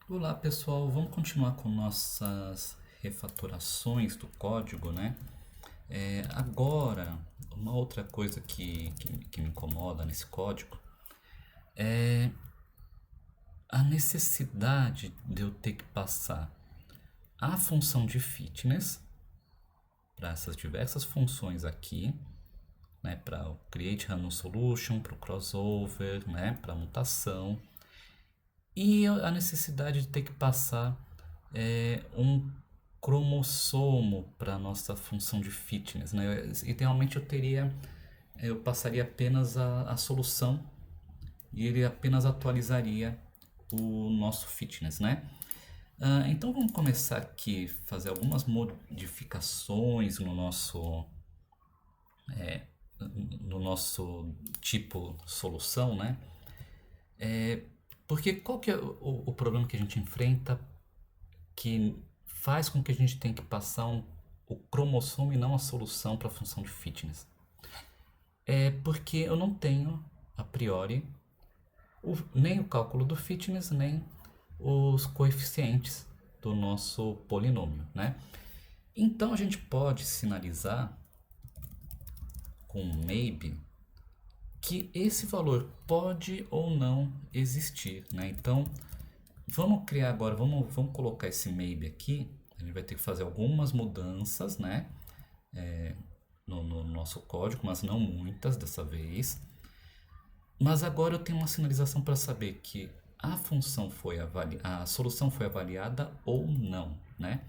Olá pessoal, vamos continuar com nossas refatorações do código, né? Agora, uma outra coisa que me incomoda nesse código é a necessidade de eu ter que passar a função de fitness para essas diversas funções aqui, né? Para o create random solution, para o crossover, né? Para a mutação. E a necessidade de ter que passar um cromossomo para a nossa função de fitness, né? Idealmente eu passaria apenas a solução e ele apenas atualizaria o nosso fitness, né? Então vamos começar aqui fazer algumas modificações no nosso tipo solução, né? Porque qual que é o problema que a gente enfrenta que faz com que a gente tenha que passar o cromossomo e não a solução para a função de fitness? É porque eu não tenho, a priori, nem o cálculo do fitness, nem os coeficientes do nosso polinômio, né? Então a gente pode sinalizar com maybe que esse valor pode ou não existir, né? Então vamos criar agora, vamos colocar esse maybe aqui. A gente vai ter que fazer algumas mudanças, né? No nosso código, mas não muitas dessa vez. Mas agora eu tenho uma sinalização para saber que a solução foi avaliada ou não, né?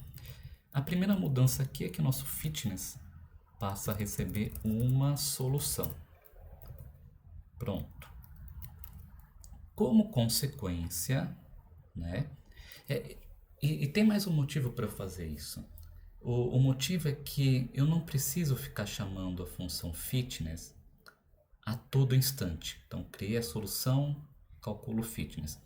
A primeira mudança aqui é que nosso fitness passa a receber uma solução. Pronto. Como consequência, né? É, e tem mais um motivo para fazer isso. O motivo é que eu não preciso ficar chamando a função fitness a todo instante. Então, criei a solução, calculo o fitness.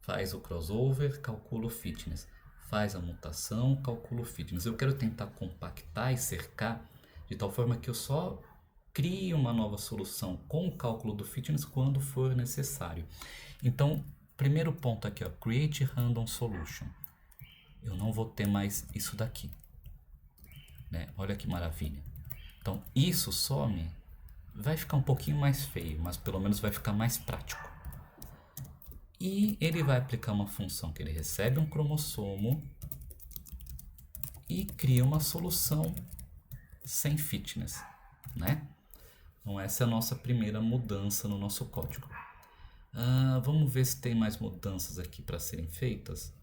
Faz o crossover, calculo o fitness. Faz a mutação, calculo o fitness. Eu quero tentar compactar e cercar de tal forma que eu só crie uma nova solução com o cálculo do fitness quando for necessário. Então, primeiro ponto aqui, ó, create random solution. Eu não vou ter mais isso daqui, né? Olha que maravilha. Então, isso some, vai ficar um pouquinho mais feio, mas pelo menos vai ficar mais prático. E ele vai aplicar uma função que ele recebe um cromossomo e cria uma solução sem fitness, né? Então essa é a nossa primeira mudança no nosso código. Vamos ver se tem mais mudanças aqui para serem feitas.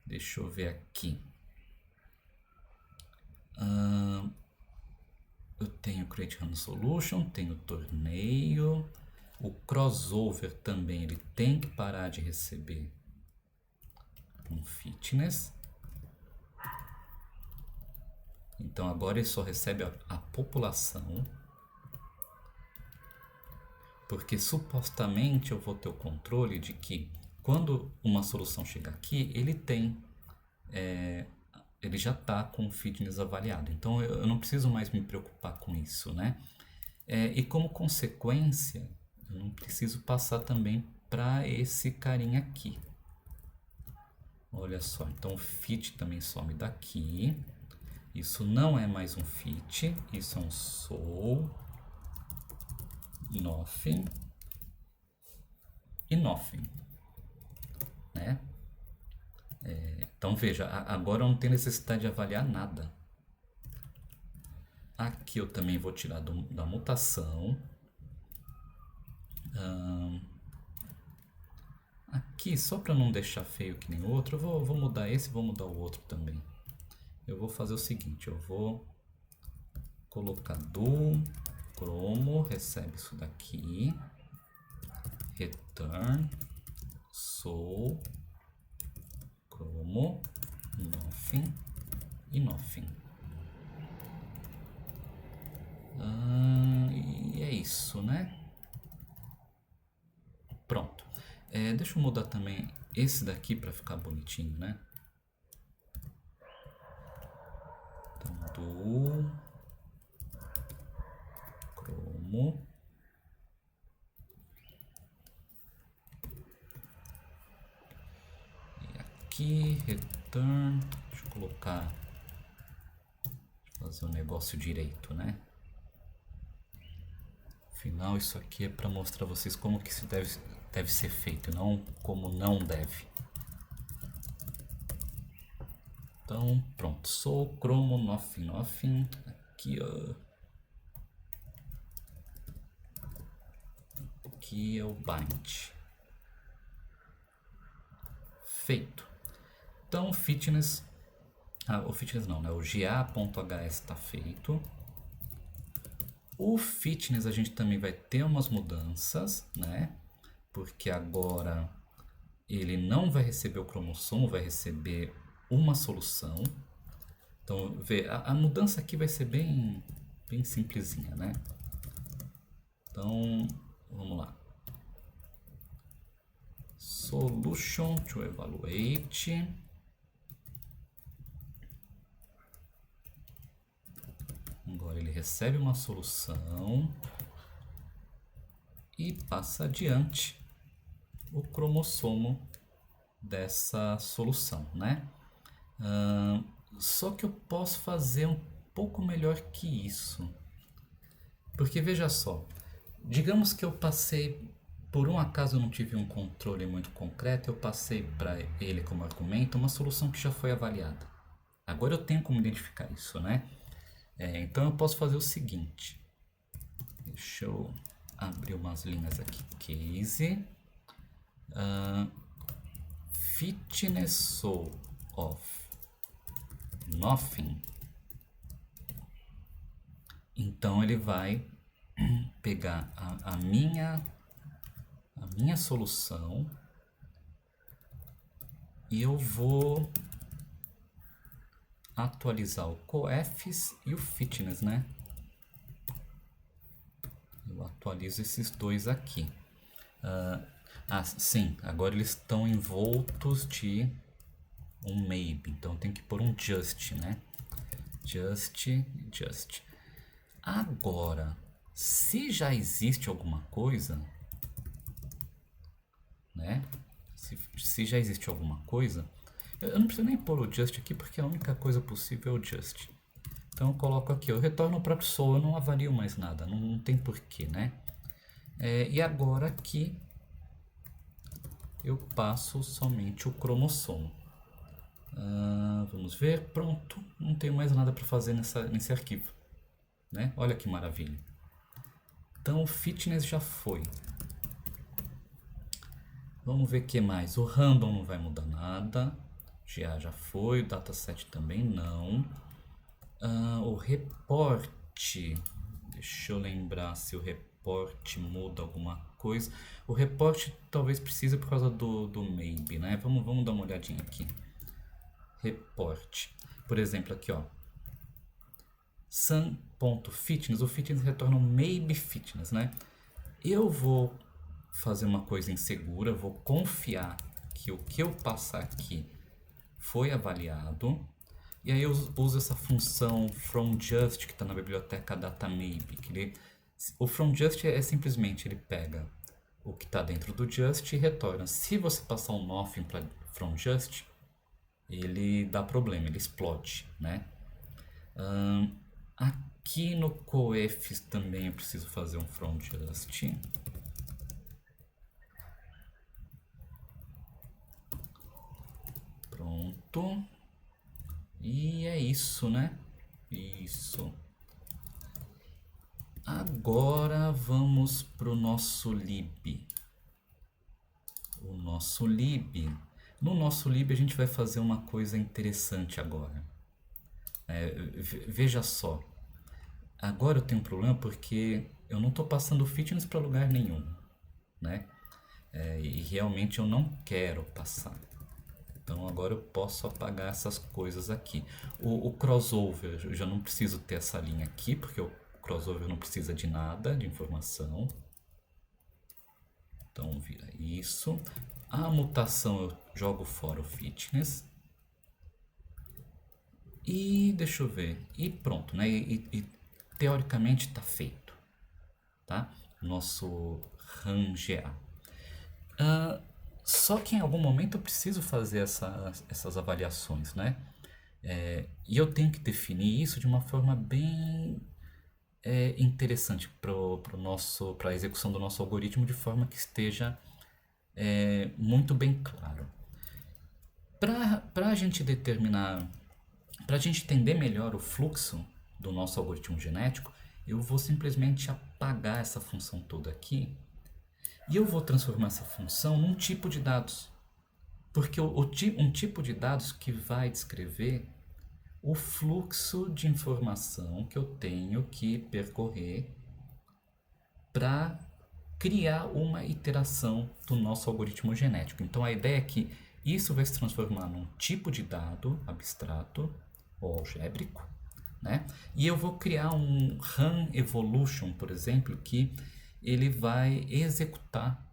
Deixa eu ver aqui. Eu tenho Create Random Solution, tenho torneio. O crossover também ele tem que parar de receber um fitness. Então agora ele só recebe a população. Porque supostamente eu vou ter o controle de que quando uma solução chegar aqui, ele já está com o fitness avaliado. Então eu não preciso mais me preocupar com isso, né? E como consequência, eu não preciso passar também para esse carinha aqui. Olha só, então o fit também some daqui. Isso não é mais um fit, isso é um sol, nothing e nothing, né? Então veja, agora eu não tenho necessidade de avaliar nada. Aqui eu também vou tirar da mutação. Aqui, só para não deixar feio que nem o outro, eu vou mudar esse e vou mudar o outro também. Eu vou fazer o seguinte, eu vou colocar do cromo, recebe isso daqui, return, sol, cromo, nothing e nothing. E é isso, né? Pronto. Deixa eu mudar também esse daqui para ficar bonitinho, né? Então, do cromo. aqui, return, deixa eu colocar, fazer o negócio direito, né? Afinal, isso aqui é para mostrar a vocês como que isso deve ser feito, não como não deve. Então, pronto, sou Chromo nothing, aqui ó, aqui é o bind, feito. Então, fitness, o fitness não, né? O ga.hs está feito. O fitness a gente também vai ter umas mudanças, né? Porque agora ele não vai receber o cromossomo, vai receber uma solução. Então, vê, a mudança aqui vai ser bem simplesinha, né? Então, vamos lá. Solution to evaluate. Agora ele recebe uma solução e passa adiante o cromossomo dessa solução, né? Só que eu posso fazer um pouco melhor que isso. Porque veja só, digamos que eu passei, por um acaso eu não tive um controle muito concreto, eu passei para ele como argumento uma solução que já foi avaliada. Agora eu tenho como identificar isso, né? Então eu posso fazer o seguinte, deixa eu abrir umas linhas aqui, case, fitness of nothing. Então ele vai pegar a minha solução e eu vou atualizar o coeffs e o fitness, né? Eu atualizo esses dois aqui. Sim, agora eles estão envoltos de um maybe, então tem que pôr um just, né? Just. Agora, se já existe alguma coisa, né? Se já existe alguma coisa, eu não preciso nem pôr o just aqui porque a única coisa possível é o just. Então eu coloco aqui, eu retorno o próprio soul, eu não avalio mais nada, não tem porquê, né? E agora aqui eu passo somente o cromossomo. Vamos ver, pronto, não tenho mais nada para fazer nesse arquivo, né? Olha que maravilha. Então o fitness já foi. Vamos ver o que mais. O random não vai mudar nada. Já foi. O dataset também não. O report. Deixa eu lembrar se o report muda alguma coisa. O report talvez precise por causa do maybe, né? Vamos dar uma olhadinha aqui. Report. Por exemplo, aqui ó. Sun.fitness. O fitness retorna um maybe fitness, né? Eu vou fazer uma coisa insegura, vou confiar que o que eu passar aqui foi avaliado, e aí eu uso essa função fromJust que está na biblioteca datamaybe. O fromJust é simplesmente, ele pega o que está dentro do just e retorna. Se você passar um nothing para fromJust, ele dá problema, ele explode, né? Aqui no coeffs também eu preciso fazer um fromJust. Pronto. E é isso, né? Isso. Agora vamos para o nosso lib. No nosso lib a gente vai fazer uma coisa interessante agora. Veja só. Agora eu tenho um problema porque eu não estou passando fitness para lugar nenhum, né? E realmente eu não quero passar. Então agora eu posso apagar essas coisas aqui. O crossover, eu já não preciso ter essa linha aqui, porque o crossover não precisa de nada, de informação. Então vira isso. A mutação eu jogo fora o fitness. E deixa eu ver. E pronto, né? E teoricamente está feito. Tá? Nosso RAM GA. Só que em algum momento eu preciso fazer essas avaliações, né? E eu tenho que definir isso de uma forma bem interessante para a execução do nosso algoritmo, de forma que esteja muito bem claro. Para a gente determinar, para a gente entender melhor o fluxo do nosso algoritmo genético, eu vou simplesmente apagar essa função toda aqui e eu vou transformar essa função num tipo de dados. Porque um tipo de dados que vai descrever o fluxo de informação que eu tenho que percorrer para criar uma iteração do nosso algoritmo genético. Então a ideia é que isso vai se transformar num tipo de dado abstrato ou algébrico, né? E eu vou criar um RAM evolution, por exemplo, que ele vai executar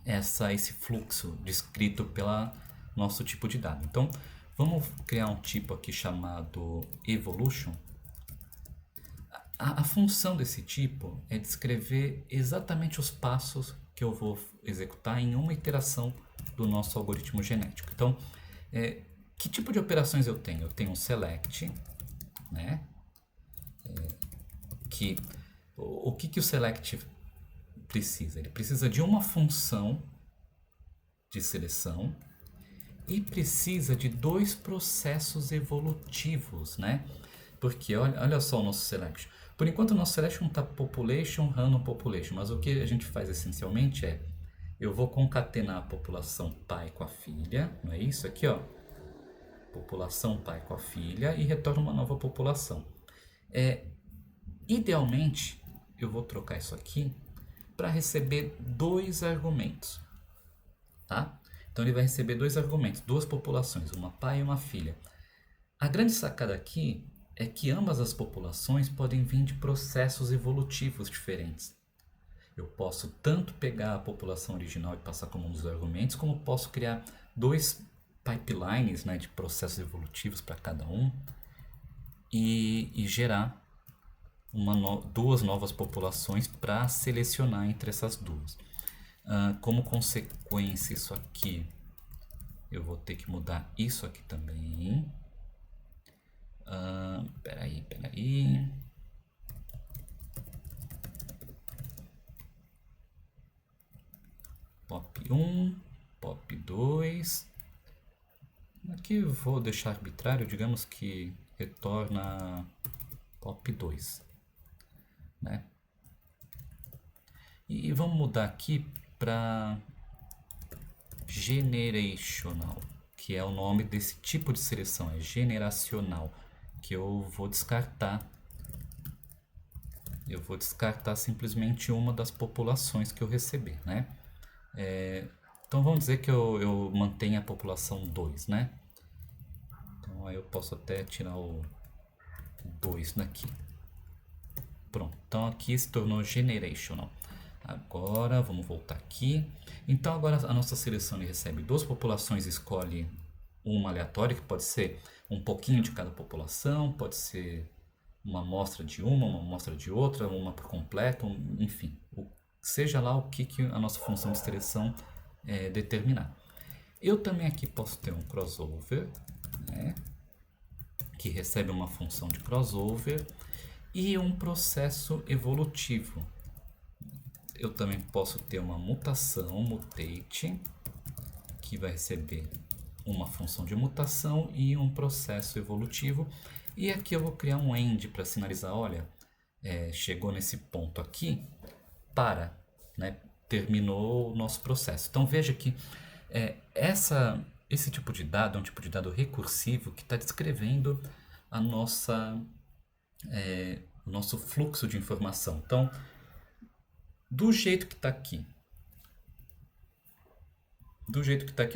esse fluxo descrito pela nosso tipo de dado. Então, vamos criar um tipo aqui chamado evolution. A função desse tipo é descrever exatamente os passos que eu vou executar em uma iteração do nosso algoritmo genético. Então, que tipo de operações eu tenho? Eu tenho um select, né? O que o select precisa? Ele precisa de uma função de seleção e precisa de dois processos evolutivos, né? Porque olha só o nosso selection. Por enquanto o nosso selection está population, random population, mas o que a gente faz essencialmente é eu vou concatenar a população pai com a filha, não é isso? Aqui, ó, população pai com a filha e retorno uma nova população. Idealmente, eu vou trocar isso aqui para receber dois argumentos, tá? Então ele vai receber dois argumentos, duas populações, uma pai e uma filha. A grande sacada aqui é que ambas as populações podem vir de processos evolutivos diferentes. Eu posso tanto pegar a população original e passar como um dos argumentos, como posso criar dois pipelines, né, de processos evolutivos para cada um e gerar duas novas populações para selecionar entre essas duas. Como consequência, isso aqui, eu vou ter que mudar isso aqui também. Peraí. Pop 1, pop 2. Aqui eu vou deixar arbitrário, digamos que retorna pop 2, né? E vamos mudar aqui para generational, que é o nome desse tipo de seleção, é generacional, que eu vou descartar. Eu vou descartar simplesmente uma das populações que eu receber, né? Então vamos dizer que eu mantenho a população 2, né? Então aí eu posso até tirar o 2 daqui. Pronto, então aqui se tornou generational. Agora vamos voltar aqui. Então agora a nossa seleção recebe duas populações, escolhe uma aleatória, que pode ser um pouquinho de cada população, pode ser uma amostra de uma amostra de outra, uma por completo, enfim. Seja lá o que a nossa função de seleção determinar. Eu também aqui posso ter um crossover, né, que recebe uma função de crossover e um processo evolutivo. Eu também posso ter uma mutação, mutate, que vai receber uma função de mutação e um processo evolutivo. E aqui eu vou criar um end para sinalizar, olha, chegou nesse ponto aqui, né, terminou o nosso processo. Então veja que esse tipo de dado é um tipo de dado recursivo que está descrevendo o nosso fluxo de informação. Então, do jeito que está aqui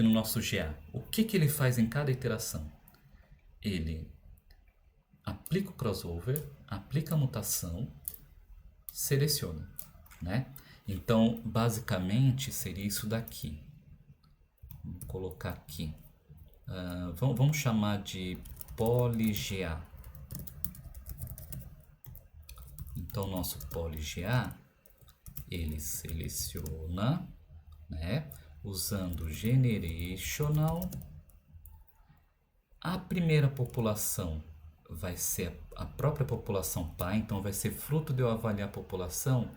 no nosso GA, o que ele faz em cada iteração? Ele aplica o crossover, aplica a mutação, seleciona, né? Então, basicamente, seria isso daqui. Vou colocar aqui. Vamos chamar de polyGA. Então, nosso polyGA, ele seleciona, né, usando generational. A primeira população vai ser a própria população pai, então vai ser fruto de eu avaliar a população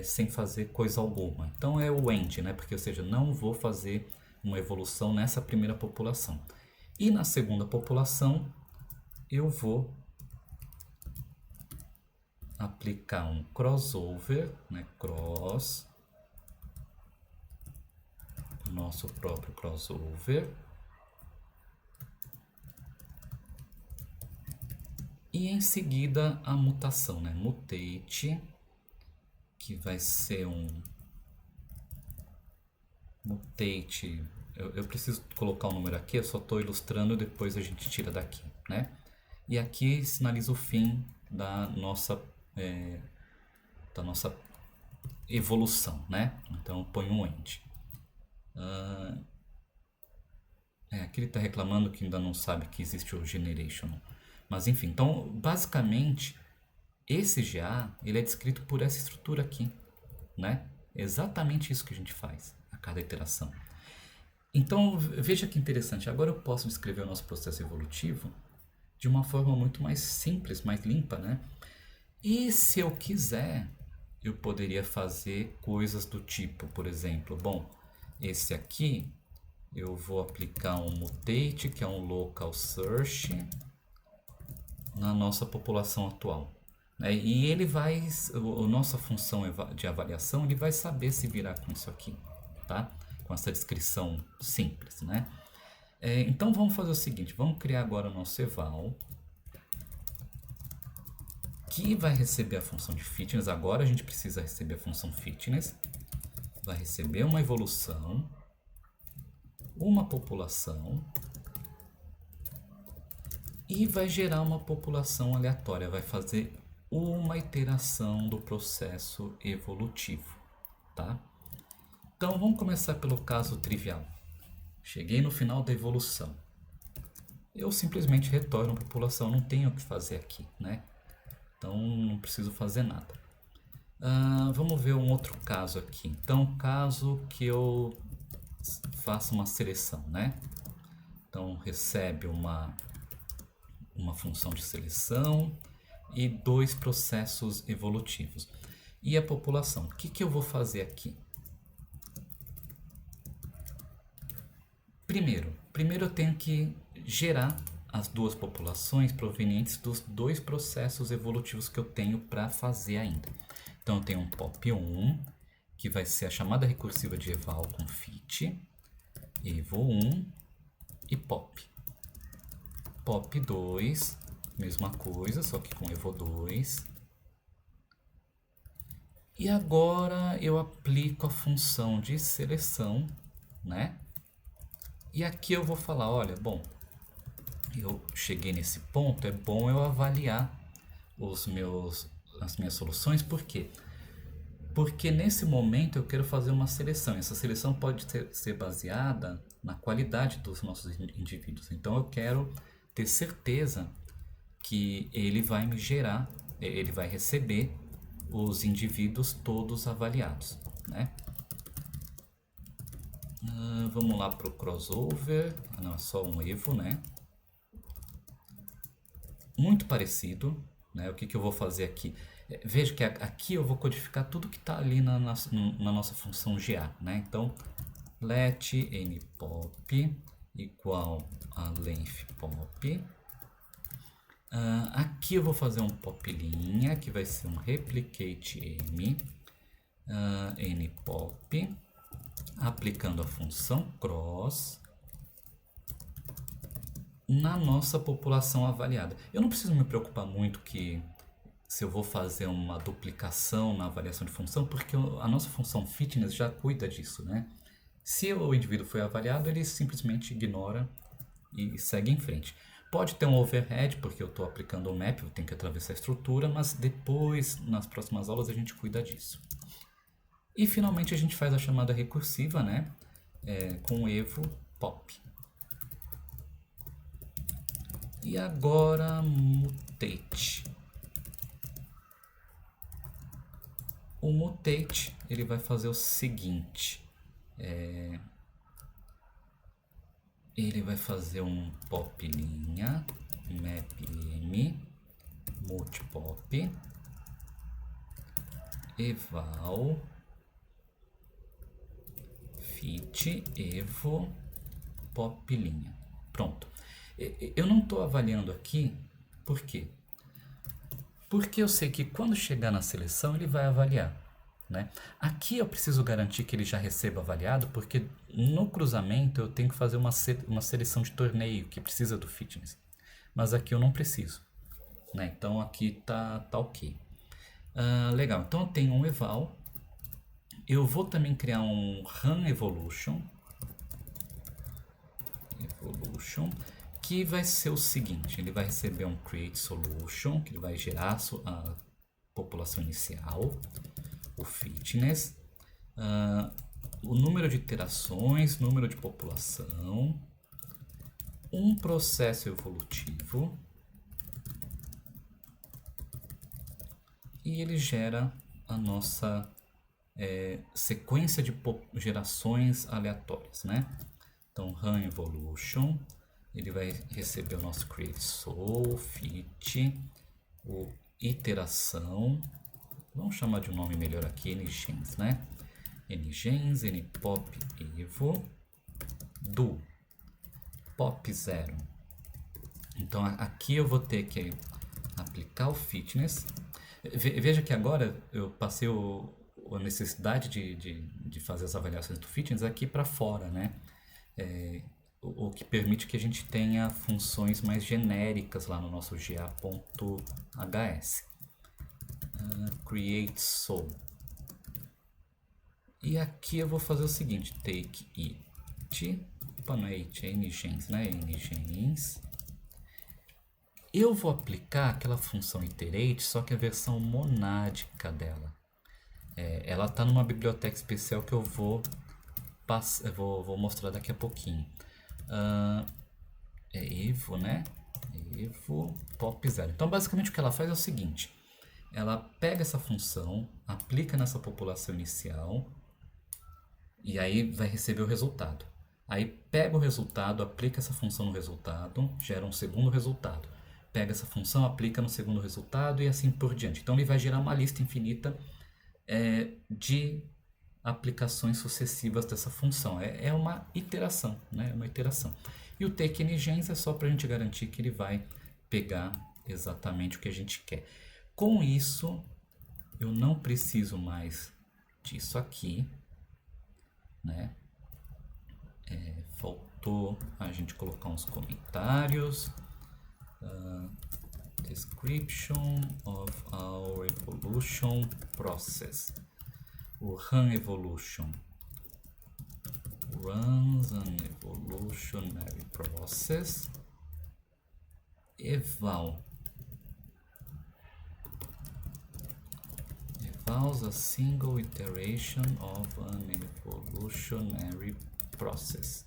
sem fazer coisa alguma. Então é o end, né? Porque, ou seja, não vou fazer uma evolução nessa primeira população. E na segunda população eu vou aplicar um crossover, né? Cross, nosso próprio crossover. E em seguida a mutação, né? Mutate, que vai ser um mutate. Eu preciso colocar o número aqui, eu só estou ilustrando, depois a gente tira daqui, né? E aqui sinaliza o fim da nossa evolução, né? Então eu ponho um end. Aqui ele está reclamando que ainda não sabe que existe o generational. Mas enfim, então basicamente esse GA ele é descrito por essa estrutura aqui, né? Exatamente isso que a gente faz a cada iteração. Então veja que interessante, agora eu posso descrever o nosso processo evolutivo de uma forma muito mais simples, mais limpa, né? E se eu quiser, eu poderia fazer coisas do tipo, por exemplo, bom, esse aqui eu vou aplicar um mutate, que é um local search, na nossa população atual. E ele vai, a nossa função de avaliação, ele vai saber se virar com isso aqui, tá? Com essa descrição simples, né? Então vamos fazer o seguinte, vamos criar agora o nosso eval, que vai receber a função de fitness. Agora a gente precisa receber a função fitness, vai receber uma evolução, uma população e vai gerar uma população aleatória, vai fazer uma iteração do processo evolutivo, tá? Então vamos começar pelo caso trivial. Cheguei no final da evolução. Eu simplesmente retorno a população, não tenho o que fazer aqui, né? Então não preciso fazer nada. Vamos ver um outro caso aqui. Então, caso que eu faça uma seleção, né? Então recebe uma função de seleção e dois processos evolutivos. E a população? O que eu vou fazer aqui? Primeiro eu tenho que gerar as duas populações provenientes dos dois processos evolutivos que eu tenho para fazer ainda. Então eu tenho um pop1, que vai ser a chamada recursiva de eval com fit, evo1 e pop. Pop2, mesma coisa, só que com evo2. E agora eu aplico a função de seleção, né? E aqui eu vou falar, olha, bom, eu cheguei nesse ponto, é bom eu avaliar as minhas soluções, por quê? Porque nesse momento eu quero fazer uma seleção. Essa seleção pode ser baseada na qualidade dos nossos indivíduos. Então eu quero ter certeza que ele vai me gerar, ele vai receber os indivíduos todos avaliados, né? Vamos lá para o crossover. Não, é só um evo, né? Muito parecido, né? O que eu vou fazer aqui? Veja que aqui eu vou codificar tudo que está ali na nossa função GA, né? Então, let npop igual a length pop. Aqui eu vou fazer um pop linha, que vai ser um replicate m, npop, aplicando a função cross na nossa população avaliada. Eu não preciso me preocupar muito se eu vou fazer uma duplicação na avaliação de função, porque a nossa função fitness já cuida disso, né? Se o indivíduo foi avaliado, ele simplesmente ignora e segue em frente. Pode ter um overhead, porque eu estou aplicando o map, eu tenho que atravessar a estrutura, mas depois, nas próximas aulas, a gente cuida disso. E finalmente a gente faz a chamada recursiva, né? Com evo pop. E agora mutate. O mutate ele vai fazer o seguinte. Ele vai fazer um pop linha, map-m, multipop, eval, fit, evo, pop linha. Pronto. Eu não estou avaliando aqui, por quê? Porque eu sei que quando chegar na seleção ele vai avaliar. Né? Aqui eu preciso garantir que ele já receba avaliado, porque no cruzamento eu tenho que fazer uma seleção de torneio que precisa do fitness. Mas aqui eu não preciso. Né? Então aqui tá ok. Legal, então eu tenho um eval. Eu vou também criar um run evolution, que vai ser o seguinte: ele vai receber um create solution, que ele vai gerar a população inicial, o fitness, o número de iterações, número de população, um processo evolutivo, e ele gera a nossa sequência de gerações aleatórias, né? Então, run evolution, ele vai receber o nosso create sol, fit, o iteração, vamos chamar de um nome melhor aqui, ngens, né? Ngens, npop evo, do pop 0. Então aqui eu vou ter que aplicar o fitness. Veja que agora eu passei a necessidade de fazer as avaliações do fitness aqui para fora, né? O que permite que a gente tenha funções mais genéricas lá no nosso ga.hs. Create sol. E aqui eu vou fazer o seguinte: take it, opa, não é it, é ngens, né? Ngens. Eu vou aplicar aquela função iterate, só que a versão monádica dela. Ela está numa biblioteca especial que eu vou mostrar daqui a pouquinho. É evo, né? Evo pop 0. Então basicamente o que ela faz é o seguinte: ela pega essa função, aplica nessa população inicial e aí vai receber o resultado. Aí pega o resultado, aplica essa função no resultado, gera um segundo resultado. Pega essa função, aplica no segundo resultado e assim por diante. Então ele vai gerar uma lista infinita de aplicações sucessivas dessa função. É uma iteração, né? Uma iteração. E o take ngens é só para a gente garantir que ele vai pegar exatamente o que a gente quer. Com isso, eu não preciso mais disso aqui, né? Faltou a gente colocar uns comentários. Description of our evolution process. O run evolution runs an evolutionary process. Eval evals a single iteration of an evolutionary process.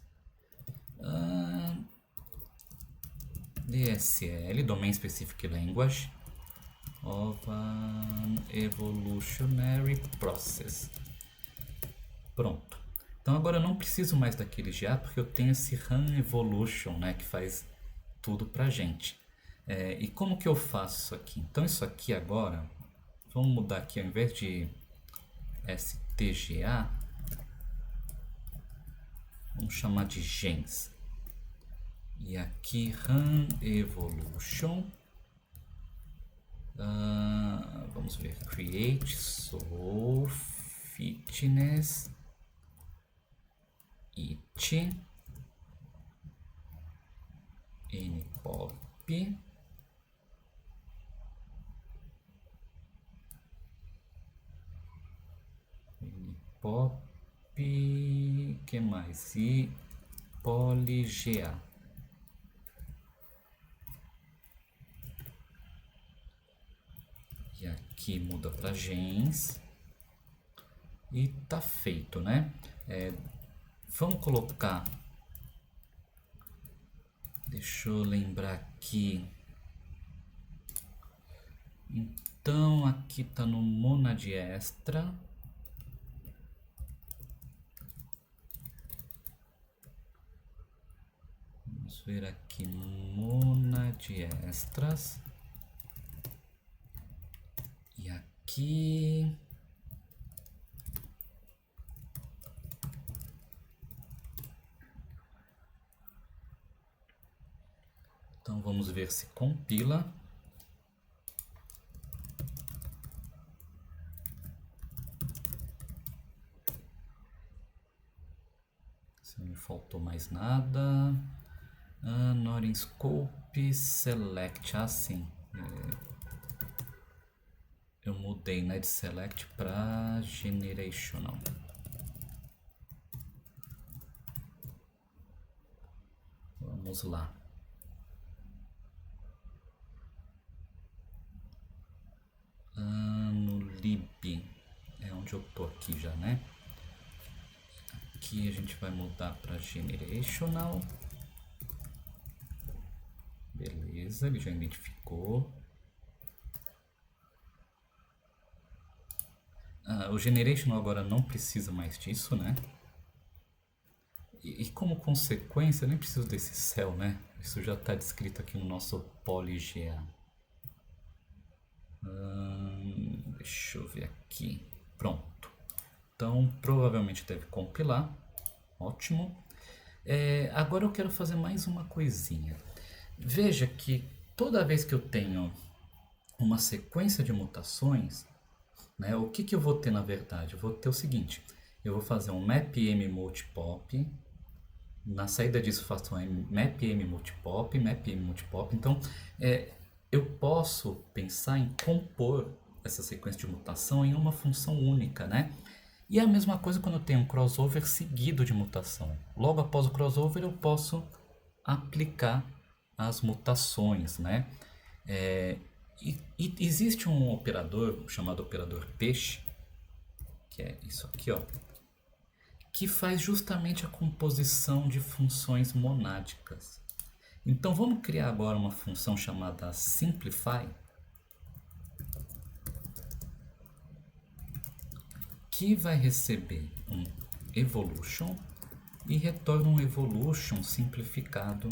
DSL, Domain Specific Language of an evolutionary process. Pronto. Então agora eu não preciso mais daquele GA porque eu tenho esse run evolution, né, que faz tudo pra gente. E como que eu faço isso aqui? Então isso aqui agora, vamos mudar aqui, ao invés de stga, vamos chamar de gens. E aqui run evolution, vamos ver, create sol fitness it npop que mais? E polyga. E aqui muda para gens e tá feito, né? Vamos colocar, deixa eu lembrar aqui. Então aqui tá no monad extra. Vamos ver aqui, monad extras. E aqui... Então vamos ver se compila. Se não me faltou mais nada. Not in scope, select, sim. Eu mudei, né, de select para generational. Vamos lá. No lib é onde eu tô aqui já, né? Aqui a gente vai mudar para generational. Beleza, ele já identificou. O generational agora não precisa mais disso, né? E como consequência, eu nem preciso desse cell, né? Isso já está descrito aqui no nosso polyGA. Deixa eu ver aqui. Pronto. Então, provavelmente deve compilar. Ótimo. Agora eu quero fazer mais uma coisinha. Veja que toda vez que eu tenho uma sequência de mutações, né, o que eu vou ter na verdade? Eu vou ter o seguinte. Eu vou fazer um mapm multipop. Na saída disso faço um mapm multipop, mapm multipop. Então, eu posso pensar em compor essa sequência de mutação em uma função única, né? E é a mesma coisa quando eu tenho um crossover seguido de mutação. Logo após o crossover eu posso aplicar as mutações, né? E existe um operador chamado operador peixe, que é isso aqui, ó, que faz justamente a composição de funções monádicas. Então vamos criar agora uma função chamada simplify, que vai receber um evolution e retorna um evolution simplificado,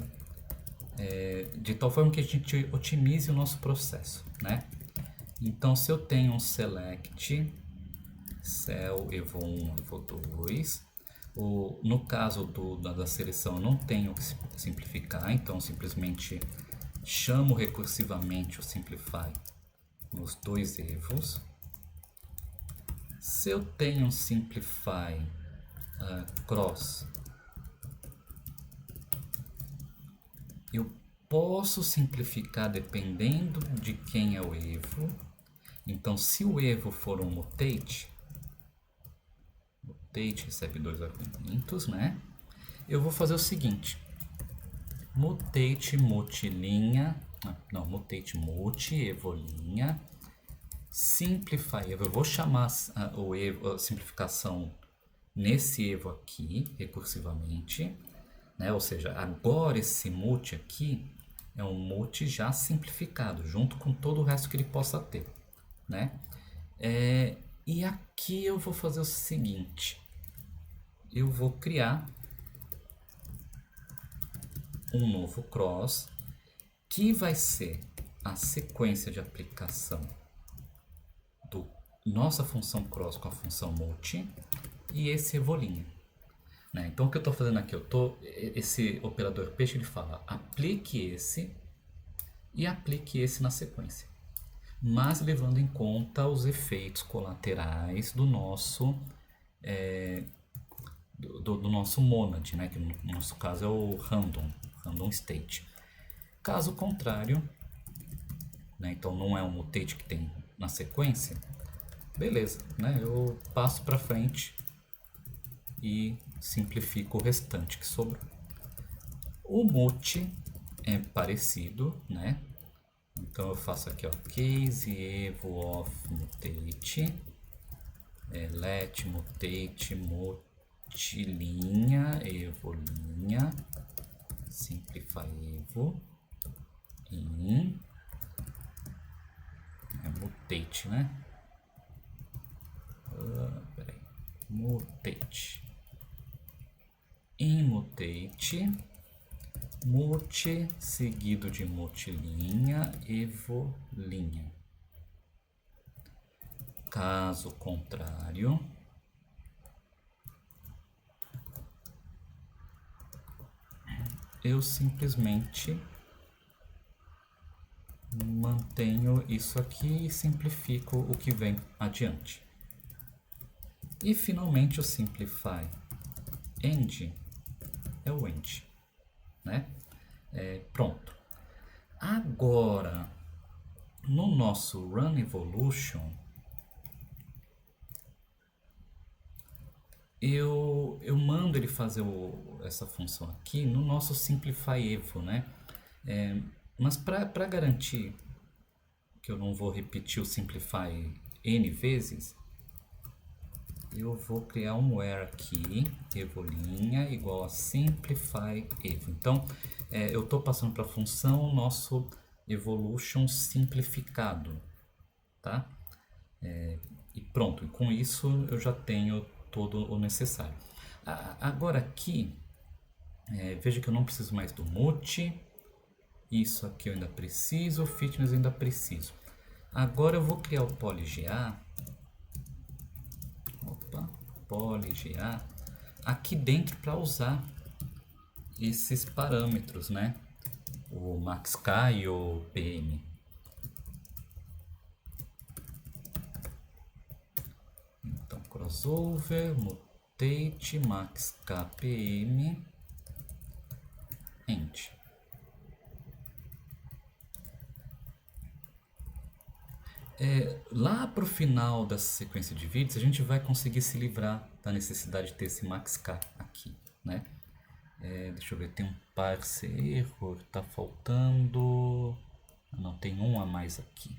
de tal forma que a gente otimize o nosso processo, né? Então se eu tenho um select cell evo1, evo2, no caso da seleção eu não tenho que simplificar, então simplesmente chamo recursivamente o simplify nos dois evos. Se eu tenho um simplify cross, eu posso simplificar dependendo de quem é o evo. Então se o evo for um mutate recebe dois argumentos, né? Eu vou fazer o seguinte: mutate multilinha, mutate multi evolinha, simplify evo. Eu vou chamar a simplificação nesse evo aqui recursivamente, né? Ou seja, agora esse multi aqui é um multi já simplificado, junto com todo o resto que ele possa ter, né? E aqui eu vou fazer o seguinte: eu vou criar um novo cross que vai ser a sequência de aplicação do nossa função cross com a função multi e esse evolinha, né? Então o que eu estou fazendo aqui, esse operador peixe ele fala aplique esse e aplique esse na sequência, mas levando em conta os efeitos colaterais do nosso do nosso monad, né? Que no nosso caso é o random state. Caso contrário, né? Então não é um mutate que tem na sequência, beleza, né? Eu passo para frente e simplifico o restante que sobrou. O multi é parecido, né? Então eu faço aqui, ó, case evo of mutate, let mutate multilinha evolinha simplify evo in mutate, né? Peraí, mutate in mutate multi seguido de multilinha, evolinha. Caso contrário, eu simplesmente mantenho isso aqui e simplifico o que vem adiante. E finalmente o simplify end é o end, né? Pronto. Agora, no nosso run evolution, eu mando ele fazer essa função aqui no nosso simplify evo, né? Mas para garantir que eu não vou repetir o simplify n vezes, eu vou criar um where aqui, evolinha igual a simplify evo. Então, eu estou passando para a função nosso evolution simplificado, tá? E pronto, e com isso eu já tenho todo o necessário. Agora aqui, veja que eu não preciso mais do multi, isso aqui eu ainda preciso, o fitness eu ainda preciso. Agora eu vou criar o polyga, polyga, aqui dentro para usar esses parâmetros, né? O maxk e o pm. Então, crossover, mutate, maxk, pm, end. Lá para o final dessa sequência de vídeos, a gente vai conseguir se livrar da necessidade de ter esse maxk aqui, né? Deixa eu ver, tem um parse error, tá faltando... Não, tem um a mais aqui.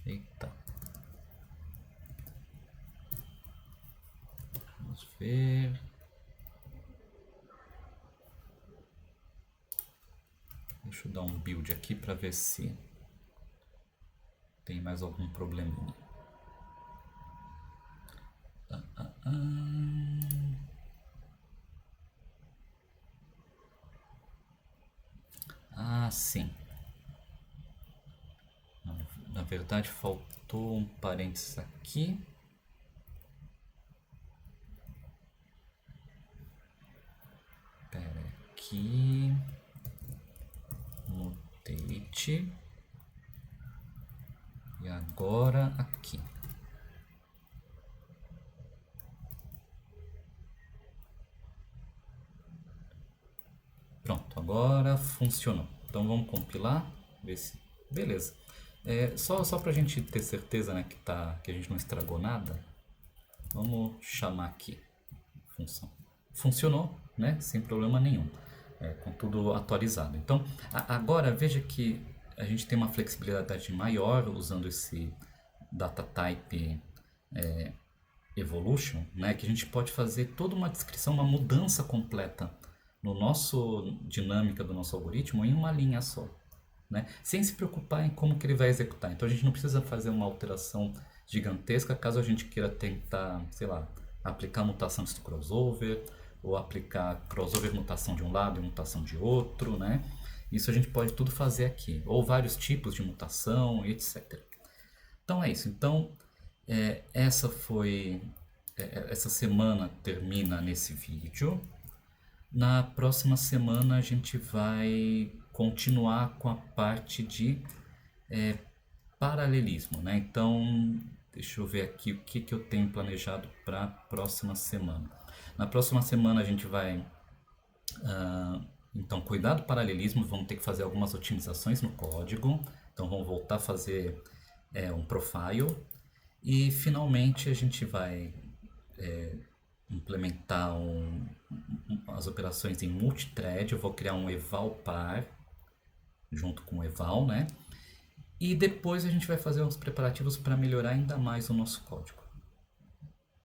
Eita. Vamos ver... Deixa eu dar um build aqui para ver se tem mais algum probleminha. Ah, sim. Na verdade, faltou um parênteses aqui. Espera aqui. Mutate. E agora aqui. Pronto, agora funcionou. Então vamos compilar, ver se... Beleza. Só para a gente ter certeza, né, que a gente não estragou nada, vamos chamar aqui a função. Funcionou, né, sem problema nenhum, com tudo atualizado. Então, agora veja que a gente tem uma flexibilidade maior usando esse data type evolution, né, que a gente pode fazer toda uma descrição, uma mudança completa no nosso dinâmica do nosso algoritmo em uma linha só, né, sem se preocupar em como que ele vai executar. Então a gente não precisa fazer uma alteração gigantesca caso a gente queira tentar, sei lá, aplicar mutação de crossover ou aplicar crossover mutação de um lado e mutação de outro, né? Isso a gente pode tudo fazer aqui, ou vários tipos de mutação, etc. Então é isso. Então essa semana termina nesse vídeo. Na próxima semana a gente vai continuar com a parte de paralelismo, né? Então, deixa eu ver aqui o que eu tenho planejado para a próxima semana. Na próxima semana a gente vai então cuidar do paralelismo, vamos ter que fazer algumas otimizações no código, então vamos voltar a fazer um profile e finalmente a gente vai implementar as operações em multithread. Eu vou criar um eval par junto com o eval, né? E depois a gente vai fazer os preparativos para melhorar ainda mais o nosso código.